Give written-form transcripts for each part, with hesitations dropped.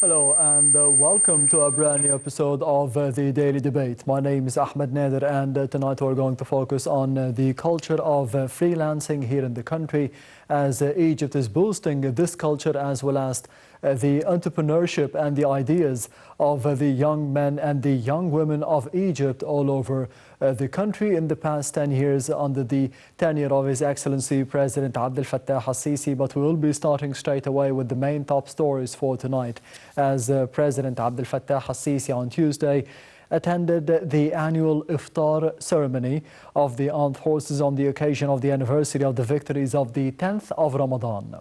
Hello and welcome to a brand new episode of the Daily Debate. My name is Ahmed Nader and tonight we're going to focus on the culture of freelancing here in the country as Egypt is boosting this culture as well as the entrepreneurship and the ideas of the young men and the young women of Egypt all over the country in the past 10 years under the tenure of His Excellency President Abdel Fattah al-Sisi. But we will be starting straight away with the main top stories for tonight as President Abdel Fattah al-Sisi on Tuesday attended the annual iftar ceremony of the armed forces on the occasion of the anniversary of the victories of the 10th of Ramadan.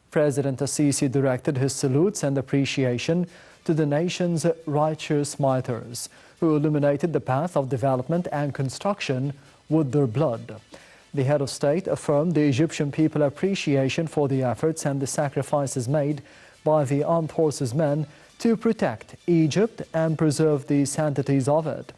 President al-Sisi directed his salutes and appreciation to the nation's righteous martyrs who illuminated the path of development and construction with their blood. The head of state affirmed the Egyptian people appreciation for the efforts and the sacrifices made by the armed forces men to protect Egypt and preserve the sanctities of it.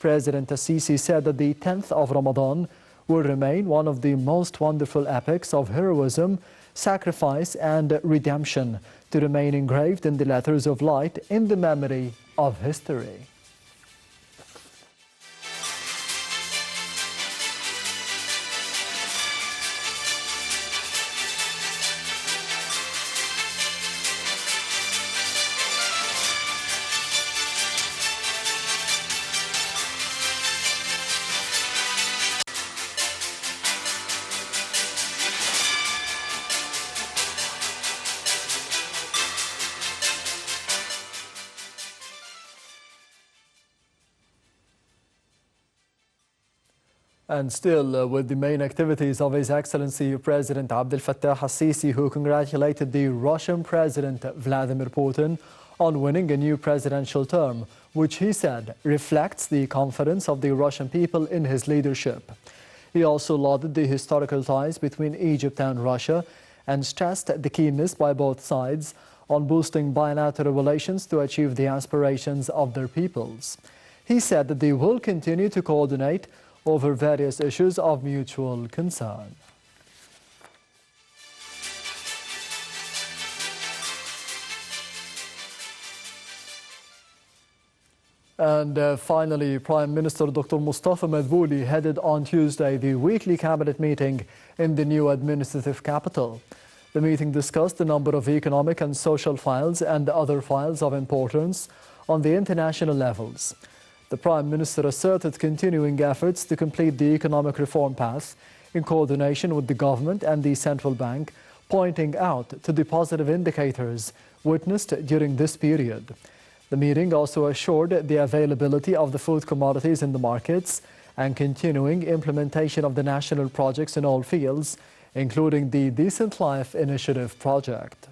President al-Sisi said that the 10th of Ramadan will remain one of the most wonderful epics of heroism, sacrifice and redemption to remain engraved in the letters of light in the memory of history. And still with the main activities of His Excellency President Abdel Fattah al-Sisi, who congratulated the Russian President Vladimir Putin on winning a new presidential term, which he said reflects the confidence of the Russian people in his leadership. He also lauded the historical ties between Egypt and Russia and stressed the keenness by both sides on boosting bilateral relations to achieve the aspirations of their peoples. He said that they will continue to coordinate over various issues of mutual concern. And finally, Prime Minister Dr. Mustafa Madbouli headed on Tuesday the weekly cabinet meeting in the new administrative capital. The meeting discussed a number of economic and social files and other files of importance on the international levels. The Prime Minister asserted continuing efforts to complete the economic reform path in coordination with the government and the central bank, pointing out to the positive indicators witnessed during this period. The meeting also assured the availability of the food commodities in the markets and continuing implementation of the national projects in all fields, including the Decent Life Initiative project.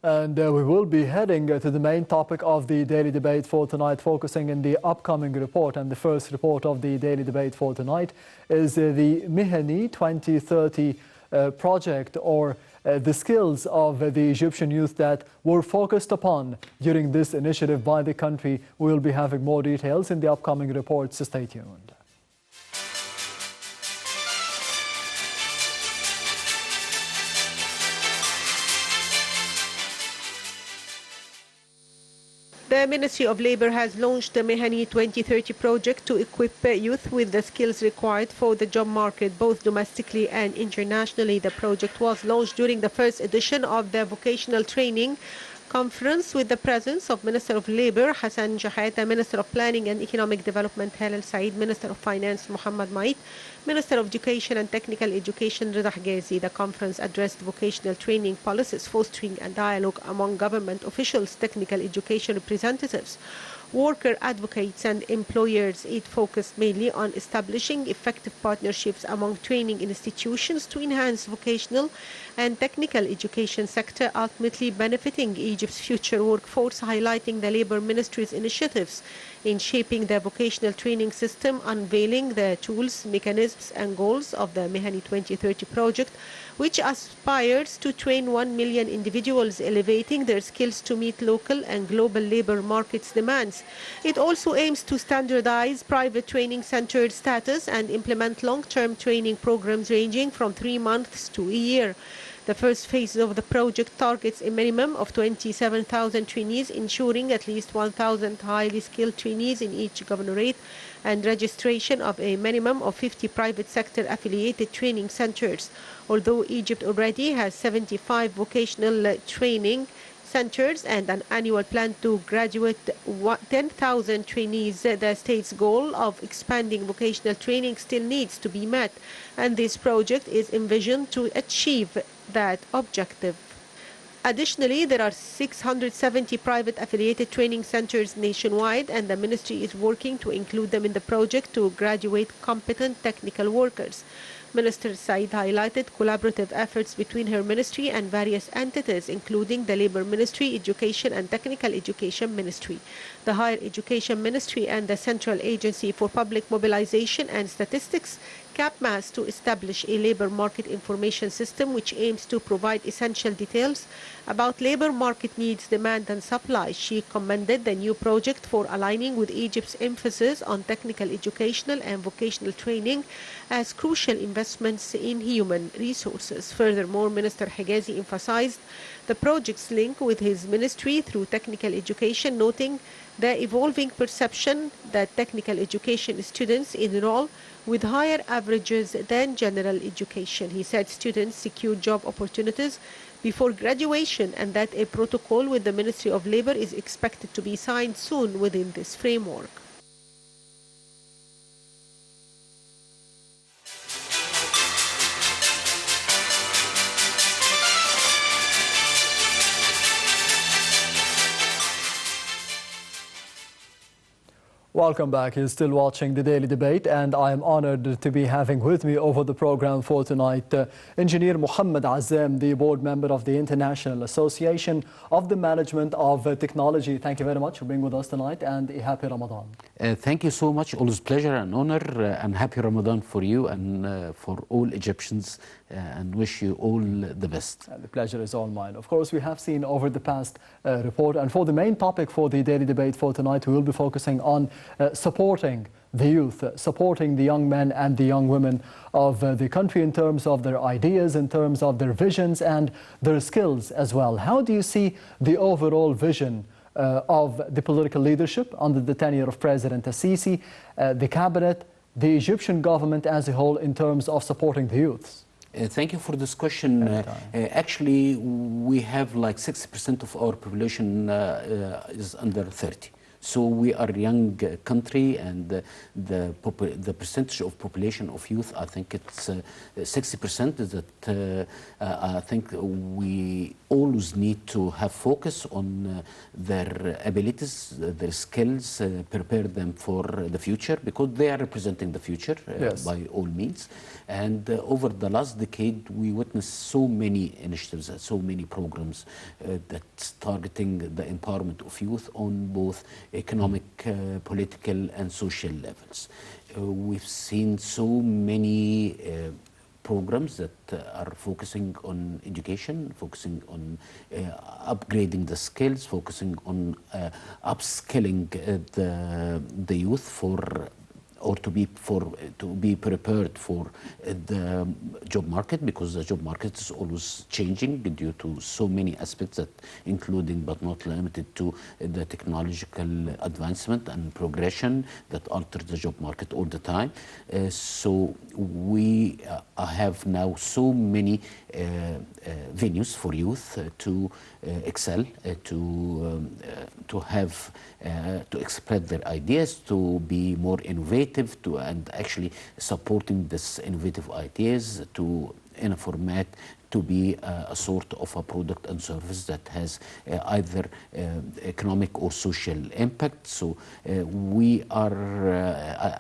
And we will be heading to the main topic of the daily debate for tonight, focusing in the upcoming report. And the first report of the daily debate for tonight is the Mihani 2030 project, or the skills of the Egyptian youth that were focused upon during this initiative by the country. We will be having more details in the upcoming reports, so stay tuned. The Ministry of Labour has launched the Mihani 2030 project to equip youth with the skills required for the job market, both domestically and internationally. The project was launched during the first edition of the vocational training conference with the presence of Minister of Labour Hassan Jahata, Minister of Planning and Economic Development Halil Said, Minister of Finance Mohammed, Minister of Education and Technical Education Rida Ghazi. The conference addressed vocational training policies, fostering a dialogue among government officials, technical education representatives, worker advocates and employers. It focused mainly on establishing effective partnerships among training institutions to enhance vocational and technical education sector, ultimately benefiting Egypt's future workforce, highlighting the Labour Ministry's initiatives in shaping the vocational training system, unveiling the tools, mechanisms and goals of the Mihani 2030 project, which aspires to train 1 million individuals, elevating their skills to meet local and global labor markets demands. It also aims to standardize private training center status and implement long-term training programs ranging from 3 months to a year. The first phase of the project targets a minimum of 27,000 trainees, ensuring at least 1,000 highly skilled trainees in each governorate and registration of a minimum of 50 private sector affiliated training centers. Although Egypt already has 75 vocational training centers and an annual plan to graduate 10,000 trainees, the state's goal of expanding vocational training still needs to be met, and this project is envisioned to achieve that objective. Additionally, there are 670 private affiliated training centers nationwide, and the ministry is working to include them in the project to graduate competent technical workers. Minister Said highlighted collaborative efforts between her ministry and various entities, including the Labour Ministry, Education and Technical Education Ministry, the Higher Education Ministry, and the Central Agency for Public Mobilization and Statistics, CAPMAS, to establish a labour market information system which aims to provide essential details about labour market needs, demand and supply. She commended the new project for aligning with Egypt's emphasis on technical, educational and vocational training as crucial investments in human resources. Furthermore, Minister Higazi emphasized the project's link with his ministry through technical education, noting the evolving perception that technical education students enroll with higher averages than general education. He said students secure job opportunities before graduation and that a protocol with the Ministry of Labour is expected to be signed soon within this framework. Welcome back. You're still watching the Daily Debate, and I am honored to be having with me over the program for tonight Engineer Mohammed Azzam, the board member of the International Association of the Management of Technology. Thank you very much for being with us tonight, and a happy Ramadan. Thank you so much. Always pleasure and honor, and happy Ramadan for you and for all Egyptians, and wish you all the best. The pleasure is all mine. Of course, we have seen over the past report, and for the main topic for the Daily Debate for tonight, we will be focusing on supporting the youth, supporting the young men and the young women of the country in terms of their ideas, in terms of their visions and their skills as well. How do you see the overall vision of the political leadership under the tenure of President Assisi, the cabinet, the Egyptian government as a whole in terms of supporting the youths? Thank you for this question. Actually, we have like 60% of our population is under 30. So we are a young country, and the percentage of population of youth, I think it's 60%. That I think we always need to have focus on their abilities, their skills, prepare them for the future, because they are representing the future by all means. And over the last decade, we witnessed so many initiatives, so many programs that's targeting the empowerment of youth on both economic, political and social levels. We've seen so many programs that are focusing on education, focusing on upgrading the skills, focusing on upskilling the youth for or to be prepared for the job market, because the job market is always changing due to so many aspects, that including but not limited to the technological advancement and progression that alter the job market all the time. So we have now so many venues for youth to excel, to have to express their ideas, to be more innovative, and actually supporting this innovative ideas in a format to be a sort of a product and service that has either economic or social impact. So we are,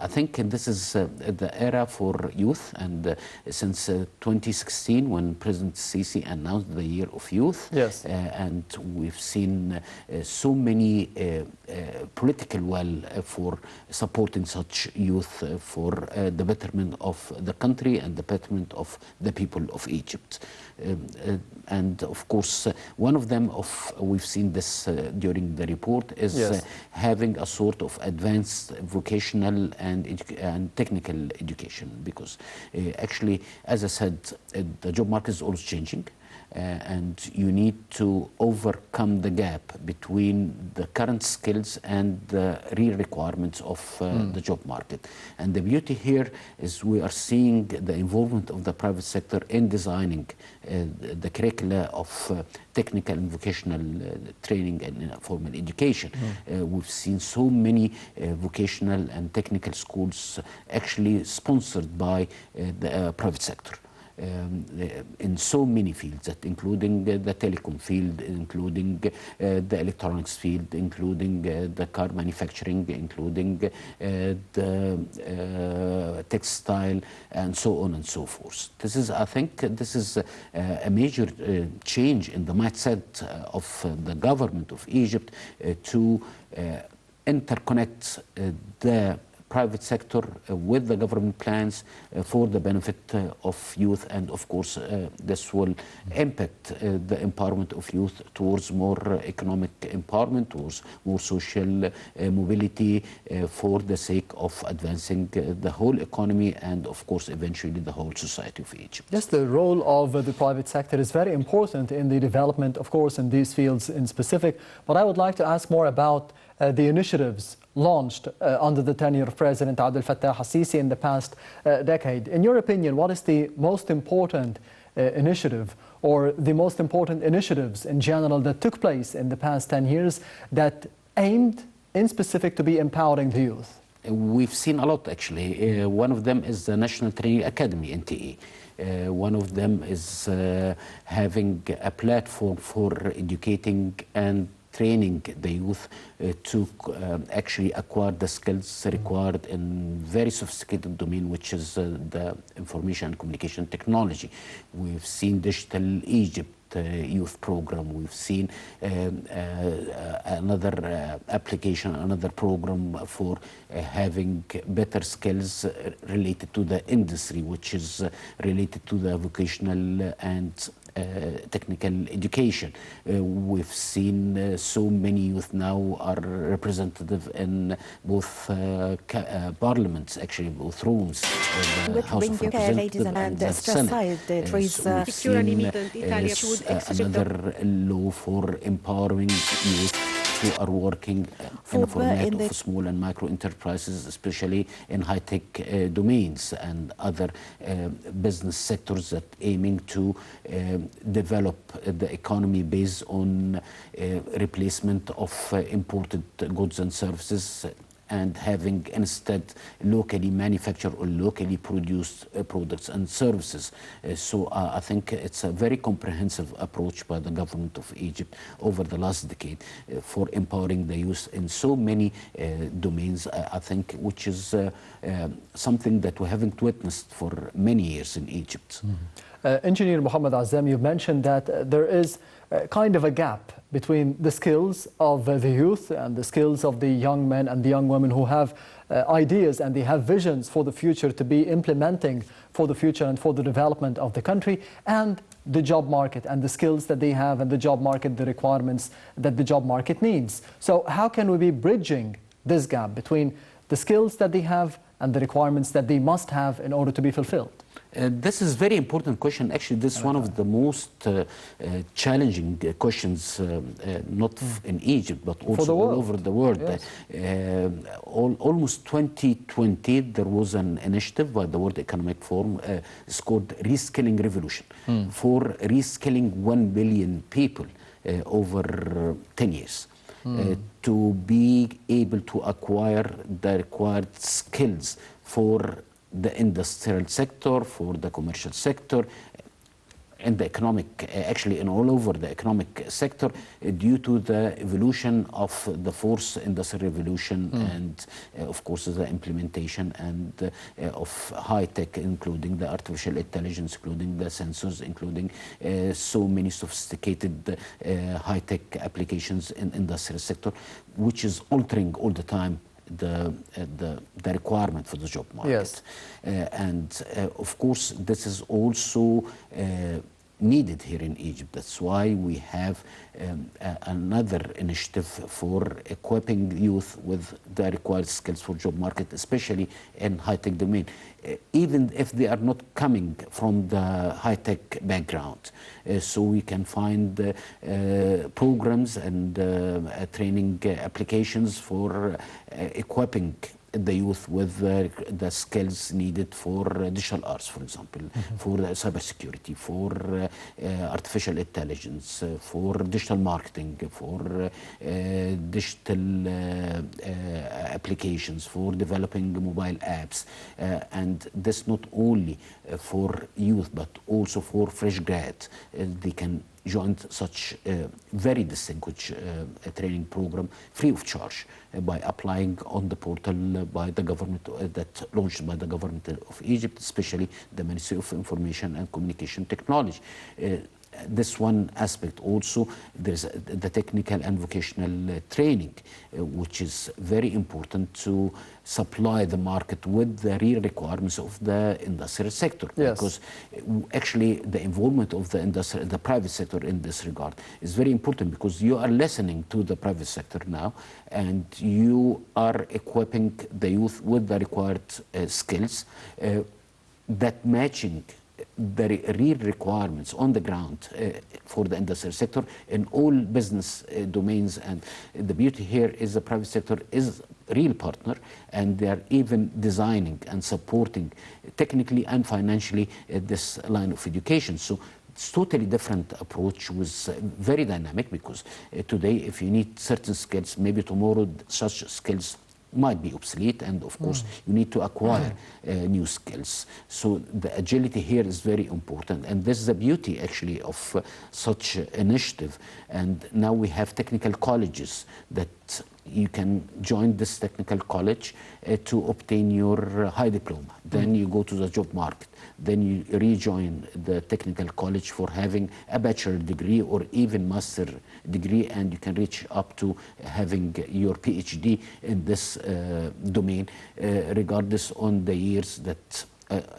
I think this is the era for youth, and since 2016 when President Sisi announced the Year of Youth, yes, and we've seen so many political will for supporting such youth for the betterment of the country and the betterment of the people of Egypt. And of course, one of them, we've seen this during the report, is yes, having a sort of advanced vocational and technical education, because actually, as I said, the job market is always changing. And you need to overcome the gap between the current skills and the real requirements of the job market. And the beauty here is we are seeing the involvement of the private sector in designing the curricula of technical and vocational training and formal education. We've seen so many vocational and technical schools actually sponsored by the private sector. In so many fields, that including the telecom field, including the electronics field, including the car manufacturing, including the textile, and so on and so forth. This is, I think, this is a major change in the mindset of the government of Egypt to interconnect the private sector with the government plans for the benefit of youth, and of course this will impact the empowerment of youth towards more economic empowerment, towards more social mobility for the sake of advancing the whole economy and of course eventually the whole society of Egypt. Yes, the role of the private sector is very important in the development, of course, in these fields in specific, but I would like to ask more about the initiatives launched under the tenure of President Abdel Fattah al-Sisi in the past decade. In your opinion, what is the most important initiative or the most important initiatives in general that took place in the past 10 years that aimed in specific to be empowering the youth? We've seen a lot actually. One of them is the National Training Academy, NTA. One of them is having a platform for educating and training the youth to actually acquire the skills required in very sophisticated domain, which is the information and communication technology. We've seen Digital Egypt youth program. We've seen another application, another program for having better skills related to the industry, which is related to the vocational and technical education. We've seen so many youth now are representative in both parliaments, actually both rooms, the House of Representatives and the Senate. We've seen another law for empowering youth who are working in a format of small and micro enterprises, especially in high-tech domains and other business sectors that aiming to develop the economy based on replacement of imported goods and services, and having instead locally manufactured or locally produced products and services. So I think it's a very comprehensive approach by the government of Egypt over the last decade for empowering the youth in so many domains, I think, which is something that we haven't witnessed for many years in Egypt. Engineer Mohammed Azzam, you've mentioned that there is kind of a gap between the skills of the youth and the skills of the young men and the young women who have ideas and they have visions for the future to be implementing for the future and for the development of the country, and the job market and the skills that they have and the job market, the requirements that the job market needs. So how can we be bridging this gap between the skills that they have and the requirements that they must have in order to be fulfilled? This is a very important question. Actually, this is one of the most challenging questions, not in Egypt, but also all over the world. Yes. Almost 2020, there was an initiative by the World Economic Forum. It's called Reskilling Revolution, for reskilling 1 billion people over 10 years. To be able to acquire the required skills for the industrial sector, for the commercial sector, in the economic, actually in all over the economic sector, due to the evolution of the fourth industrial revolution and of course the implementation and of high tech, including the artificial intelligence, including the sensors, including so many sophisticated high tech applications in industrial sector, which is altering all the time the requirement for the job market. Yes. And of course, this is also needed here in Egypt. That's why we have another initiative for equipping youth with the required skills for job market, especially in high-tech domain, even if they are not coming from the high-tech background. So we can find programs and training applications for equipping the youth with the skills needed for digital arts, for example, for cybersecurity, for artificial intelligence, for digital marketing, for digital applications, for developing mobile apps. And this not only for youth, but also for fresh grads. They can join such a very distinguished training program free of charge by applying on the portal by the government that launched by the government of Egypt, especially the Ministry of Information and Communication Technology. This one aspect also, there's the technical and vocational training, which is very important to supply the market with the real requirements of the industrial sector. Yes. Because actually the involvement of the private sector in this regard is very important, because you are listening to the private sector now and you are equipping the youth with the required skills that matching the real requirements on the ground for the industrial sector in all business domains. And the beauty here is the private sector is a real partner, and they are even designing and supporting technically and financially this line of education. So it's totally different approach, was very dynamic, because today if you need certain skills, maybe tomorrow such skills might be obsolete, and of course you need to acquire new skills. So the agility here is very important, and this is the beauty actually of such initiative. And now we have technical colleges that you can join this technical college to obtain your high diploma. Then you go to the job market. Then you rejoin the technical college for having a bachelor degree or even master degree, and you can reach up to having your PhD in this domain, regardless on the years that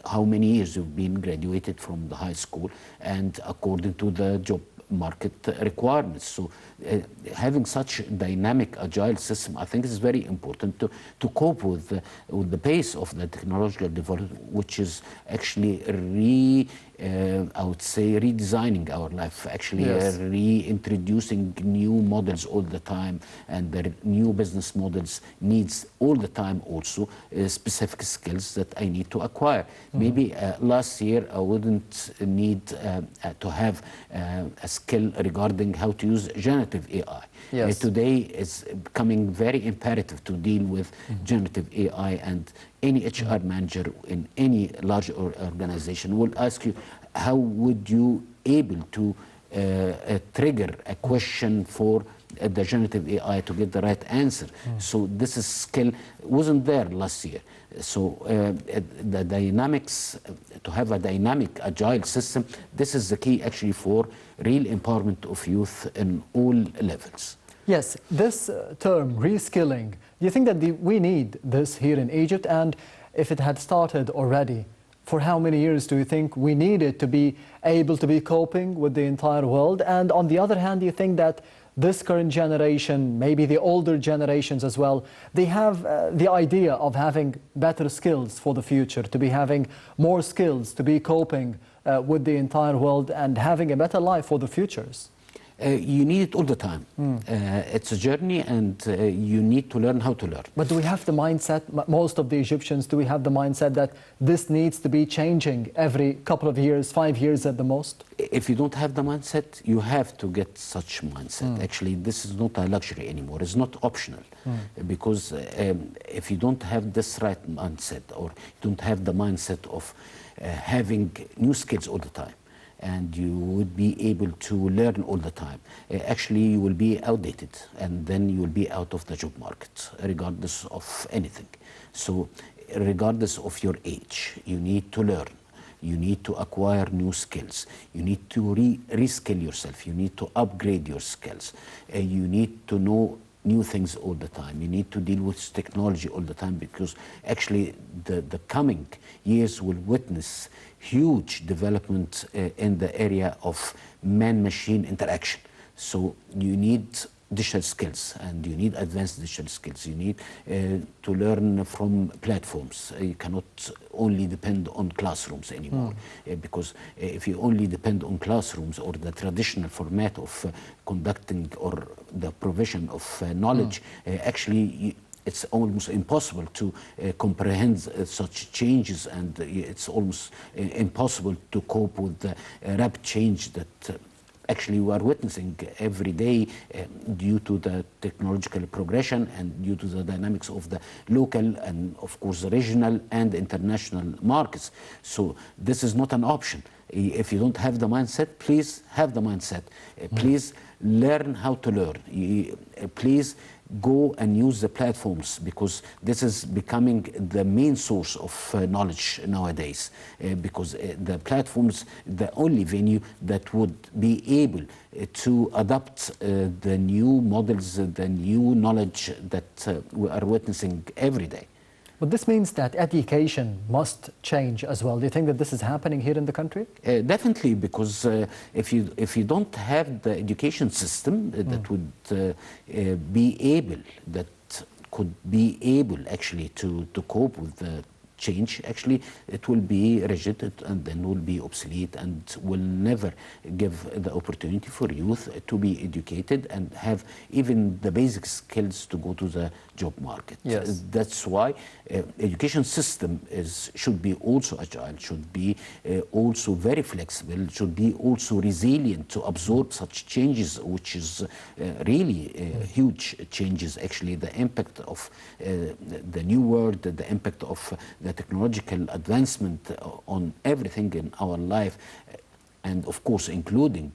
how many years you've been graduated from the high school and according to the job market requirements. So having such dynamic, agile system, I think is very important to cope with the pace of the technological development, which is actually I would say redesigning our life, actually. Yes. Reintroducing new models all the time, and the new business models needs all the time also specific skills that I need to acquire. Maybe last year I wouldn't need to have a skill regarding how to use generative AI. Yes. Today it's becoming very imperative to deal with generative AI, and any HR manager in any large organization will ask you, how would you able to trigger a question for the generative AI to get the right answer? So this is skill wasn't there last year. So the dynamics, to have a dynamic, agile system, this is the key actually for real empowerment of youth in all levels. Yes, this term, reskilling, do you think that we need this here in Egypt? And if it had started already, for how many years do you think we need it to be able to be coping with the entire world? And on the other hand, do you think that this current generation, maybe the older generations as well, they have the idea of having better skills for the future, to be having more skills, to be coping with the entire world and having a better life for the futures? You need it all the time. It's a journey, and you need to learn how to learn. But do we have the mindset, most of the Egyptians, do we have the mindset that this needs to be changing every couple of years, 5 years at the most? If you don't have the mindset, you have to get such mindset. Actually, this is not a luxury anymore. It's not optional. Because if you don't have this right mindset, or you don't have the mindset of having new skills all the time, and you would be able to learn all the time, actually you will be outdated, and then you will be out of the job market, regardless of anything. So regardless of your age, you need to learn. You need to acquire new skills. You need to reskill yourself. You need to upgrade your skills. You need to know new things all the time. You need to deal with technology all the time, because actually the coming years will witness huge development in the area of man-machine interaction. So you need digital skills, and you need advanced digital skills. You need to learn from platforms. You cannot only depend on classrooms anymore, because if you only depend on classrooms or the traditional format of conducting or the provision of knowledge, actually it's almost impossible to comprehend such changes, and it's almost impossible to cope with the rapid change that actually we are witnessing every day due to the technological progression and due to the dynamics of the local and of course the regional and international markets. So this is not an option. If you don't have the mindset, please have the mindset. Please learn how to learn. Please go and use the platforms, because this is becoming the main source of knowledge nowadays, because the platforms, the only venue that would be able to adapt the new models, the new knowledge that we are witnessing every day. But this means that education must change as well. Do you think that this is happening here in the country? Definitely, because if you don't have the education system that would could be able actually to cope with the change, actually it will be rigid and then will be obsolete, and will never give the opportunity for youth to be educated and have even the basic skills to go to the job market. Yes. That's why education system should be also agile, should be also very flexible, should be also resilient to absorb such changes, which is really huge changes. Actually, the impact of the new world, the impact of the technological advancement on everything in our life, and of course including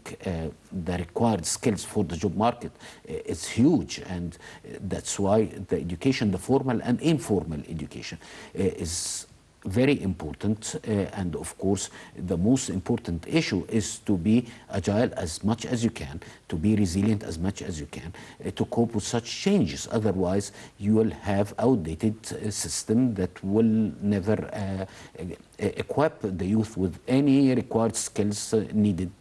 the required skills for the job market, is huge. And that's why the education, the formal and informal education, is very important. And of course the most important issue is to be agile as much as you can, to be resilient as much as you can, to cope with such changes. Otherwise you will have outdated system that will never equip the youth with any required skills needed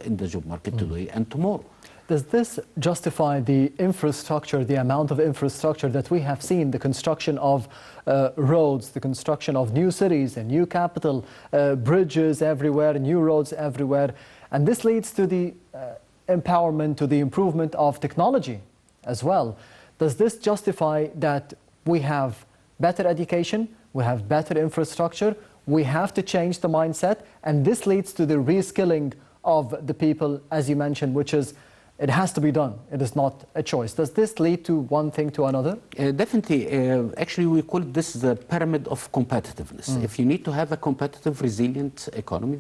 in the job market today and tomorrow. Does this justify the infrastructure, the amount of infrastructure that we have seen, the construction of roads, the construction of new cities, a new capital, bridges everywhere, new roads everywhere, and this leads to the empowerment, to the improvement of technology as well? Does this justify that we have better education, we have better infrastructure, we have to change the mindset, and this leads to the reskilling of the people, as you mentioned, which is it has to be done. It is not a choice. Does this lead to one thing to another? Definitely. Actually, we call this the pyramid of competitiveness. If you need to have a competitive, resilient economy,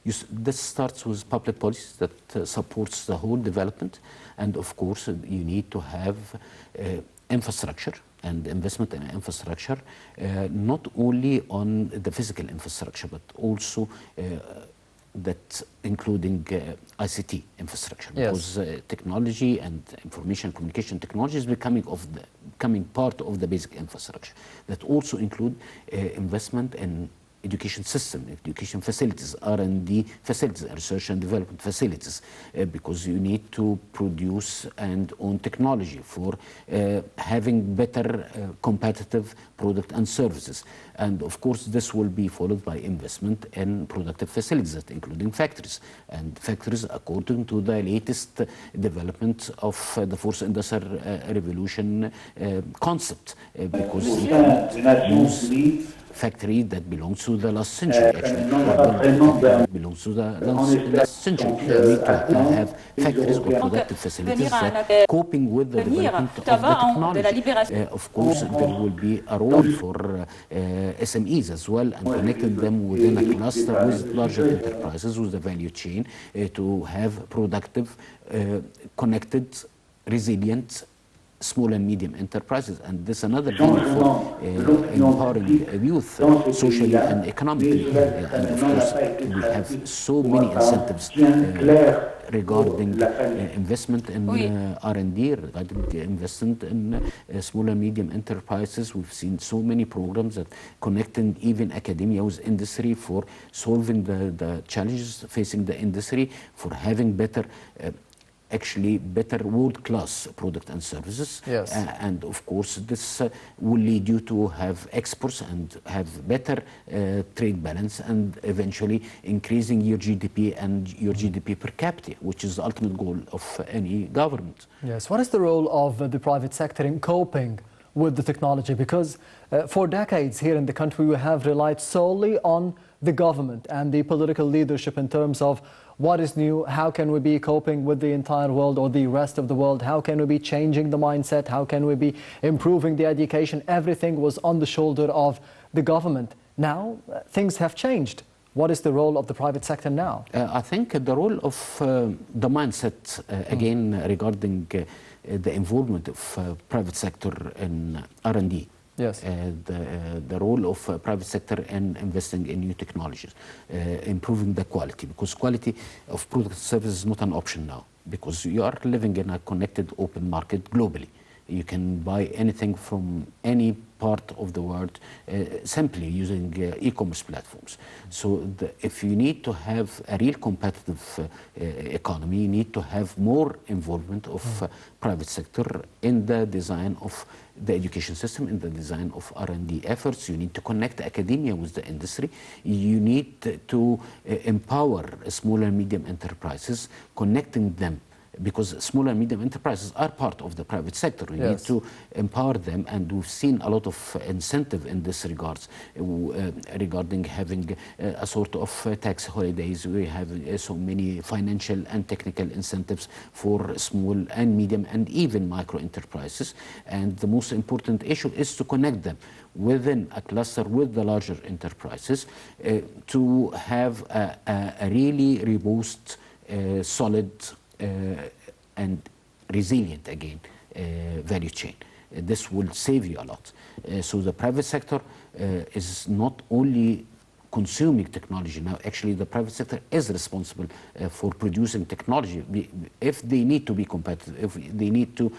this starts with public policies that supports the whole development. And of course, you need to have infrastructure and investment in infrastructure, not only on the physical infrastructure, but also that including ICT infrastructure. Yes. Because technology and information communication technology is becoming part of the basic infrastructure. That also include investment in education system, education facilities, R&D facilities, research and development facilities, because you need to produce and own technology for having better competitive product and services. And of course this will be followed by investment in productive facilities, that including factories, and factories according to the latest development of the fourth industrial revolution concept, because you cannot use factory that belongs to the last century, actually, or build a factory that belongs to the last century. You need to have factories or productive facilities that coping with the development of the technology. Of course, there will be a role for SMEs as well, and connecting them within a cluster with larger enterprises, with the value chain, to have productive, connected, resilient small and medium enterprises. And this is another venue for empowering youth socially and economically. And of course, we have so many incentives regarding investment in R&D, regarding investment in small and medium enterprises. We've seen so many programs that connecting even academia with industry for solving the challenges facing the industry, for having better better world-class product and services. Yes. And of course, this will lead you to have exports and have better trade balance, and eventually increasing your GDP and your GDP per capita, which is the ultimate goal of any government. Yes. What is the role of the private sector in coping with the technology? Because for decades here in the country, we have relied solely on the government and the political leadership in terms of what is new, how can we be coping with the entire world or the rest of the world, how can we be changing the mindset, how can we be improving the education. Everything was on the shoulder of the government. Now things have changed. What is the role of the private sector now? I think the role of the mindset, again, regarding the involvement of private sector in R&D. Yes. The role of private sector in investing in new technologies, improving the quality, because quality of product and service is not an option now, because you are living in a connected open market globally. You can buy anything from any part of the world simply using e-commerce platforms. So if you need to have a real competitive economy, you need to have more involvement of private sector in the design of the education system, in the design of R&D efforts. You need to connect academia with the industry. You need to empower small and medium enterprises, connecting them, because small and medium enterprises are part of the private sector. We need to empower them, and we've seen a lot of incentive in this regards, regarding having a sort of tax holidays. We have so many financial and technical incentives for small and medium and even micro enterprises. And the most important issue is to connect them within a cluster with the larger enterprises, to have a really robust, solid, and resilient, again, value chain. This will save you a lot. So the private sector is not only consuming technology now. Actually, the private sector is responsible for producing technology. If they need to be competitive, if they need to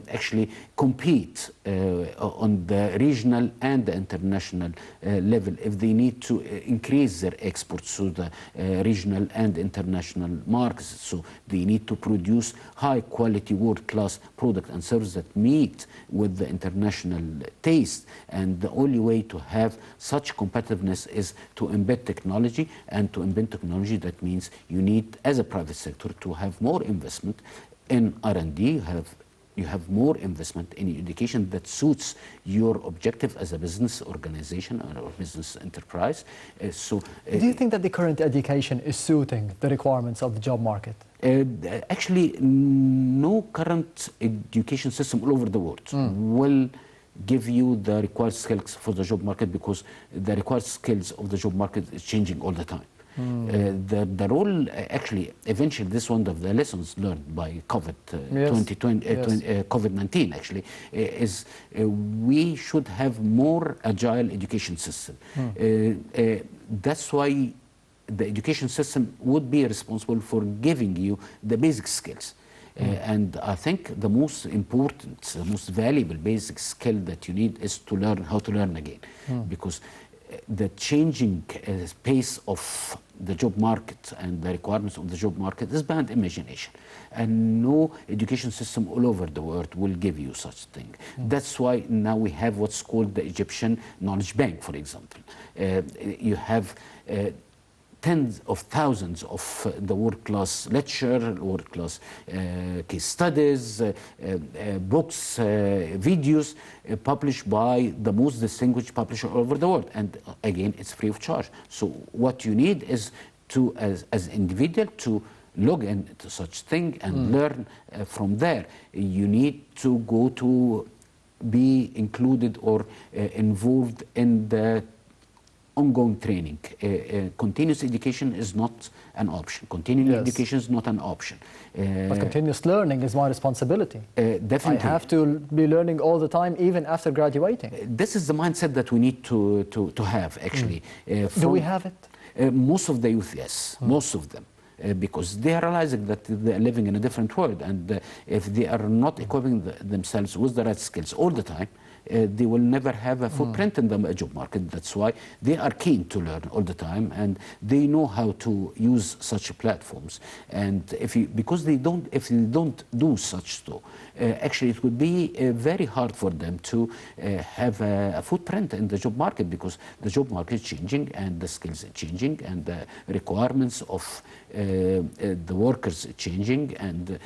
actually compete on the regional and the international level, if they need to increase their exports to the regional and international markets, so they need to produce high quality world-class product and service that meet with the international taste. And the only way to have such competitiveness is to embed technology, and to embed technology, that means you need, as a private sector, to have more investment in R&D, you have more investment in education that suits your objective as a business organization or business enterprise. Do you think that the current education is suiting the requirements of the job market? Actually, no current education system all over the world will give you the required skills for the job market, because the required skills of the job market is changing all the time. The role, actually, eventually, this is one of the lessons learned by COVID-19, actually, is we should have more agile education system. That's why the education system would be responsible for giving you the basic skills. And I think the most important, the most valuable basic skill that you need is to learn how to learn again. Because the changing pace of the job market and the requirements of the job market is beyond imagination. And no education system all over the world will give you such thing. That's why now we have what's called the Egyptian Knowledge Bank, for example. You have tens of thousands of the world-class lecture, world-class case studies, books, videos published by the most distinguished publisher all over the world. And again, it's free of charge. So what you need is to, as individual, to log into such thing and learn from there. You need to go to be included or involved in the ongoing training. Continuous education is not an option. Continuing education is not an option. But continuous learning is my responsibility. Definitely. I have to be learning all the time, even after graduating. This is the mindset that we need to have, actually. Do we have it? Most of the youth, yes. Most of them. Because they are realizing that they are living in a different world, and if they are not equipping themselves with the right skills all the time, they will never have a footprint in the job market. That's why they are keen to learn all the time, and they know how to use such platforms. And because if they don't do such stuff, actually it would be very hard for them to have a footprint in the job market, because the job market is changing and the skills are changing and the requirements of the workers changing, and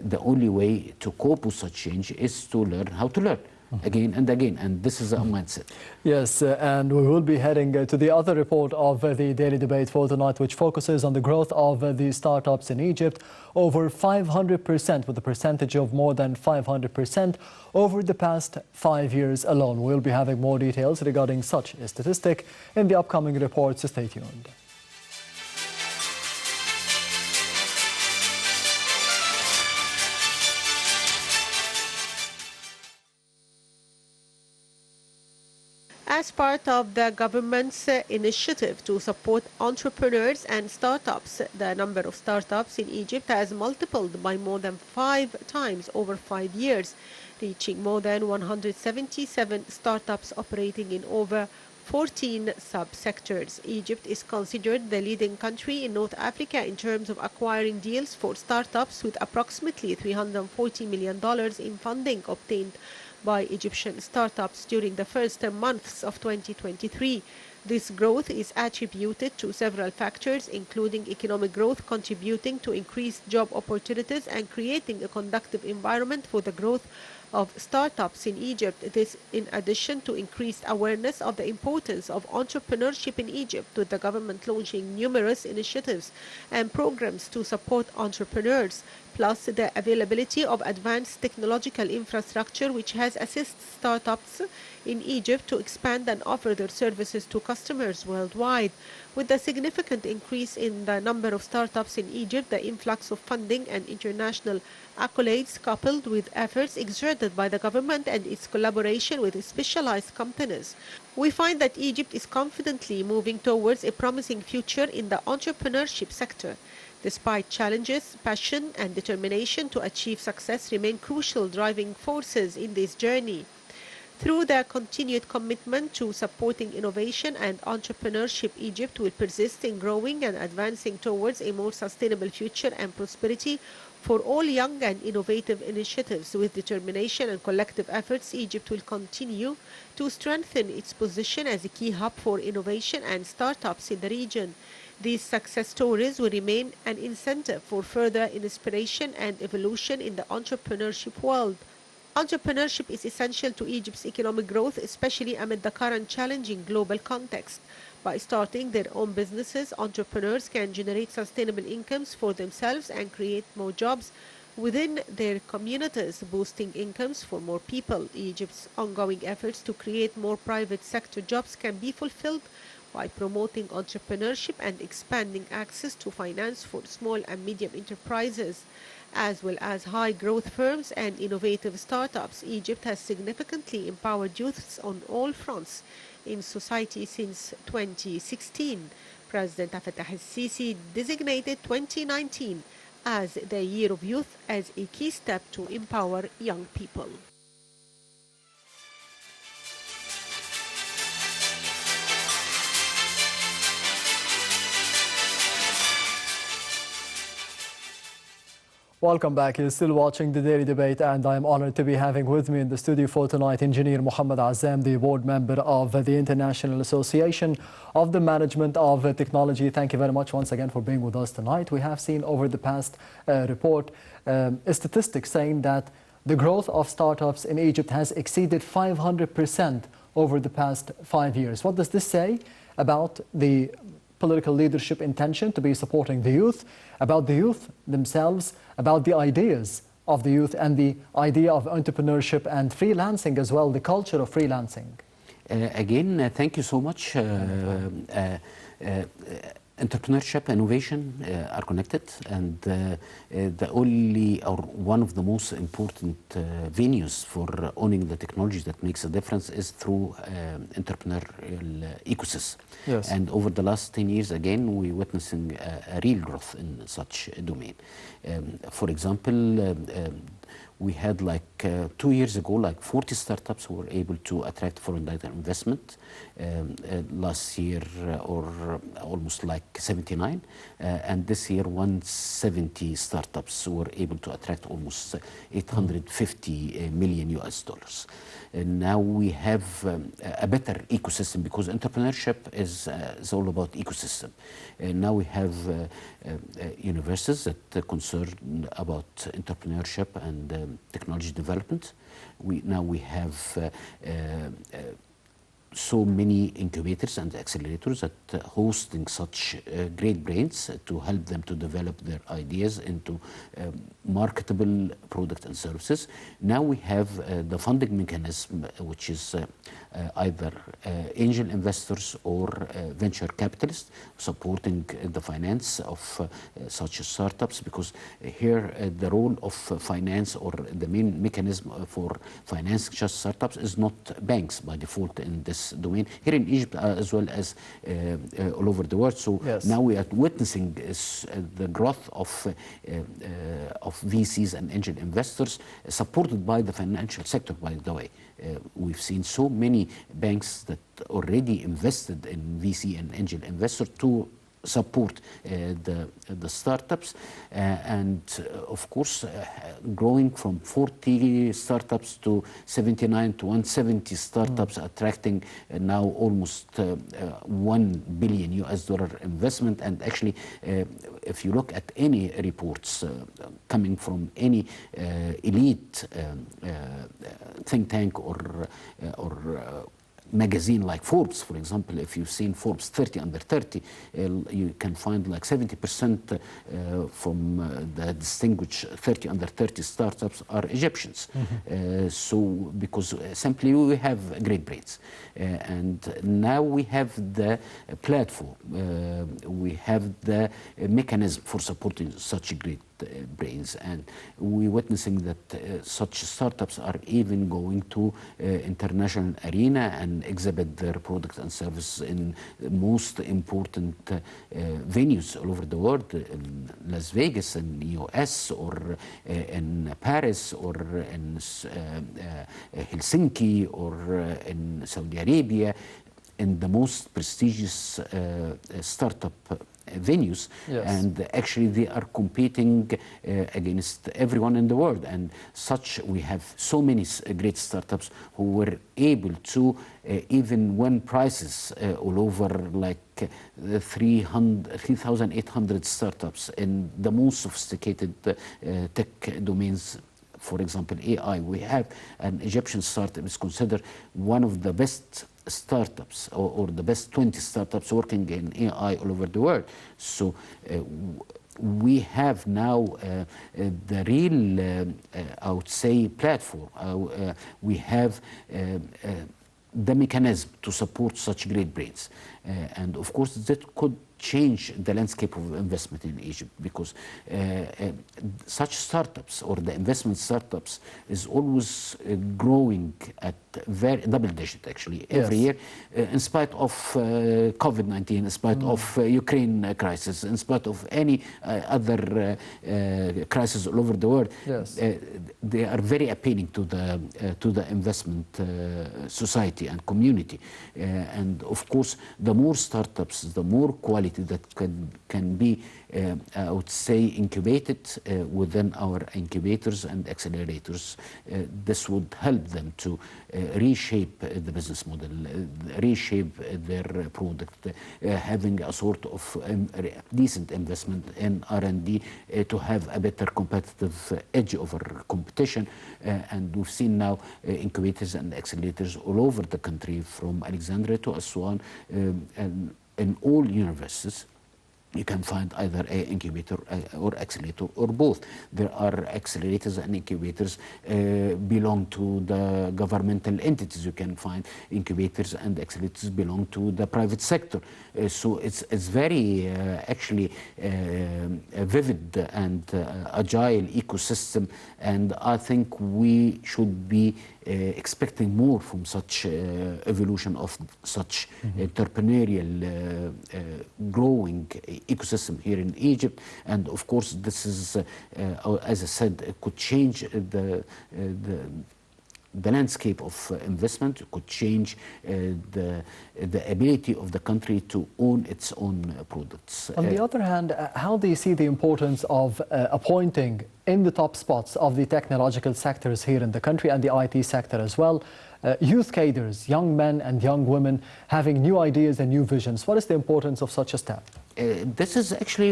the only way to cope with such change is to learn how to learn again and again, and this is a mindset. Yes, and we will be heading to the other report of the Daily Debate for tonight, which focuses on the growth of the startups in Egypt, over 500%, with a percentage of more than 500% over the past 5 years alone. We'll be having more details regarding such a statistic in the upcoming reports. Stay tuned. As part of the government's initiative to support entrepreneurs and startups, the number of startups in Egypt has multiplied by more than 5 times over 5 years, reaching more than 177 startups operating in over 14 sub-sectors. Egypt is considered the leading country in North Africa in terms of acquiring deals for startups, with approximately $340 million in funding obtained by Egyptian startups during the first months of 2023. This growth is attributed to several factors, including economic growth contributing to increased job opportunities and creating a conducive environment for the growth of startups in Egypt. This in addition to increased awareness of the importance of entrepreneurship in Egypt, with the government launching numerous initiatives and programs to support entrepreneurs, plus the availability of advanced technological infrastructure which has assisted startups in Egypt to expand and offer their services to customers worldwide. With the significant increase in the number of startups in Egypt, the influx of funding and international accolades, coupled with efforts exerted by the government and its collaboration with specialized companies, we find that Egypt is confidently moving towards a promising future in the entrepreneurship sector. Despite challenges, passion and determination to achieve success remain crucial driving forces in this journey. Through their continued commitment to supporting innovation and entrepreneurship, Egypt will persist in growing and advancing towards a more sustainable future and prosperity for all young and innovative initiatives. With determination and collective efforts, Egypt will continue to strengthen its position as a key hub for innovation and startups in the region. These success stories will remain an incentive for further inspiration and evolution in the entrepreneurship world. Entrepreneurship is essential to Egypt's economic growth, especially amid the current challenging global context. By starting their own businesses, entrepreneurs can generate sustainable incomes for themselves and create more jobs within their communities, boosting incomes for more people. Egypt's ongoing efforts to create more private sector jobs can be fulfilled by promoting entrepreneurship and expanding access to finance for small and medium enterprises, as well as high-growth firms and innovative startups. Egypt has significantly empowered youths on all fronts in society since 2016. President Fattah el-Sisi designated 2019 as the Year of Youth as a key step to empower young people. Welcome back. You're still watching the Daily Debate, and I am honored to be having with me in the studio for tonight Engineer Mohammed Azzam, the board member of the International Association of the Management of Technology. Thank you very much once again for being with us tonight. We have seen over the past report a statistic saying that the growth of startups in Egypt has exceeded 500% over the past 5 years. What does this say about the political leadership intention to be supporting the youth, about the youth themselves, about the ideas of the youth and the idea of entrepreneurship and freelancing as well, the culture of freelancing? Again, thank you so much. Entrepreneurship, innovation are connected, and the only or one of the most important venues for owning the technology that makes a difference is through entrepreneurial ecosystem. Yes. And over the last 10 years, again, we're witnessing a real growth in such a domain. For example, we had like 2 years ago, like 40 startups who were able to attract foreign direct investment. Last year, or almost like 79. And this year, 170 startups were able to attract almost 850 million US dollars. And now we have a better ecosystem, because entrepreneurship is all about ecosystem. Now we have universities that are concerned about entrepreneurship and technology development. Now we have so many incubators and accelerators that hosting such great brains to help them to develop their ideas into marketable product and services. Now we have the funding mechanism, which is either angel investors or venture capitalists supporting the finance of such startups, because here the role of finance, or the main mechanism for financing such startups, is not banks by default in this domain here in Egypt, as well as all over the world. So yes, now we are witnessing the growth of VCs and angel investors, supported by the financial sector, by the way. We've seen so many banks that already invested in VC and angel investors to support the startups, and of course growing from 40 startups to 79 to 170 startups, attracting now almost 1 billion US dollar investment. And actually, if you look at any reports coming from any elite think tank or magazine like Forbes, for example, if you've seen Forbes 30 under 30, you can find like 70% from the distinguished 30 under 30 startups are Egyptians. So because simply we have great brains. And now we have the platform, we have the mechanism for supporting such great brains, and we're witnessing that such startups are even going to international arena and exhibit their products and services in the most important venues all over the world, in Las Vegas, in US, or in Paris, or in Helsinki, or in Saudi Arabia, in the most prestigious startup venues. Yes. And actually they are competing against everyone in the world, and such we have so many great startups who were able to even win prizes all over, like 3,800 startups in the most sophisticated tech domains. For example, AI. We have an Egyptian startup is considered one of the best startups, or the best 20 startups working in AI all over the world. So we have now the real, I would say, platform. We have the mechanism to support such great brains. And of course, that could change the landscape of investment in Egypt, because such startups, or the investment startups, is always growing at very double-digit, actually, every year, in spite of COVID-19, in spite of Ukraine crisis, in spite of any other crisis all over the world. Yes. They are very appealing to the investment society and community. And of course, the more startups, the more quality quality that can be, I would say, incubated within our incubators and accelerators. This would help them to reshape the business model, reshape their product, having a sort of decent investment in R&D to have a better competitive edge over competition. And we've seen now incubators and accelerators all over the country, from Alexandria to Aswan, and in all universities. You can find either an incubator or accelerator or both. There are accelerators and incubators belong to the governmental entities. You can find incubators and accelerators belong to the private sector. So it's very actually a vivid and agile ecosystem, and I think we should be expecting more from such evolution of such entrepreneurial growing ecosystem here in Egypt. And of course this is, as I said, it could change the landscape of investment. It could change the ability of the country to own its own products. On the other hand, how do you see the importance of appointing in the top spots of the technological sectors here in the country and the IT sector as well, youth cadres, young men and young women having new ideas and new visions? What is the importance of such a step? This is actually,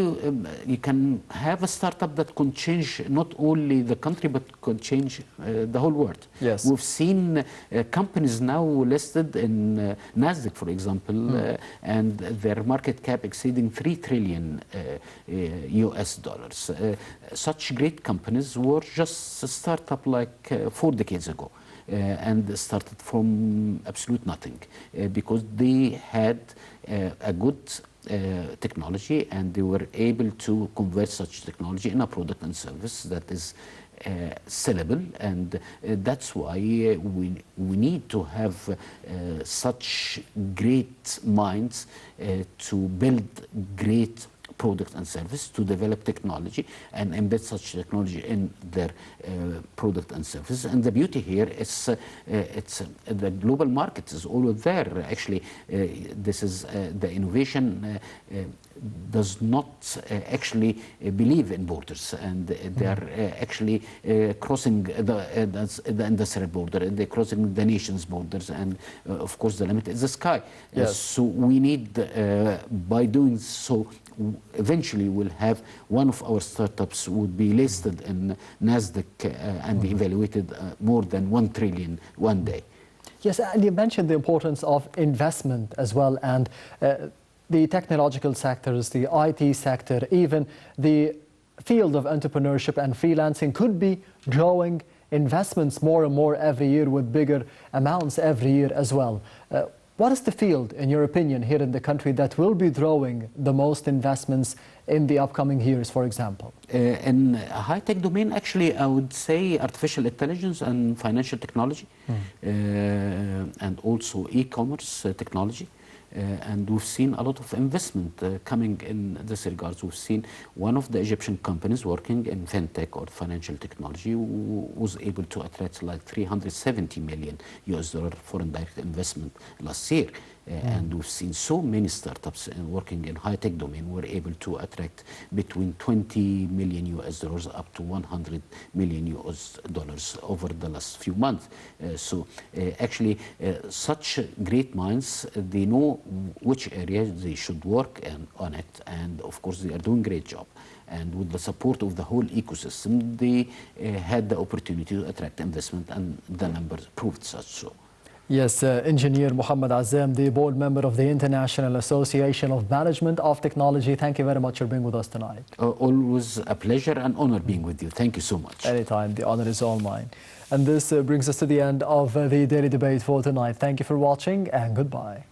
you can have a startup that can change not only the country but could change the whole world. Yes. We've seen companies now listed in Nasdaq, for example, and their market cap exceeding $3 trillion US dollars. Such great companies were just a startup like 4 decades ago. And started from absolute nothing because they had a good technology, and they were able to convert such technology in a product and service that is sellable. And that's why we need to have such great minds to build great product and service, to develop technology and embed such technology in their product and services. And the beauty here is it's the global market is all there. Actually, this is the innovation does not actually believe in borders, and they are actually crossing the industrial border, they're crossing the nation's borders, and of course the limit is the sky. Yes. So we need, by doing so, eventually we'll have one of our startups would be listed in Nasdaq and be evaluated more than $1 trillion one day. Yes, and you mentioned the importance of investment as well, and the technological sectors, the IT sector, even the field of entrepreneurship and freelancing could be drawing investments more and more every year, with bigger amounts every year as well. What is the field, in your opinion, here in the country that will be drawing the most investments in the upcoming years, for example? In a high-tech domain, actually, I would say artificial intelligence and financial technology, and also e-commerce technology. And we've seen a lot of investment coming in this regards. We've seen one of the Egyptian companies working in fintech or financial technology was able to attract like $370 million US foreign direct investment last year. And we've seen so many startups working in high-tech domain were able to attract between 20 million US dollars up to 100 million US dollars over the last few months. So actually such great minds, they know which areas they should work on it, and of course they are doing a great job. And with the support of the whole ecosystem, they had the opportunity to attract investment, and the numbers proved such so. Yes, Engineer Mohammed Azzam, the board member of the International Association of Management of Technology. Thank you very much for being with us tonight. Always a pleasure and honor being with you. Thank you so much. Anytime, the honor is all mine. And this brings us to the end of the Daily Debate for tonight. Thank you for watching, and goodbye.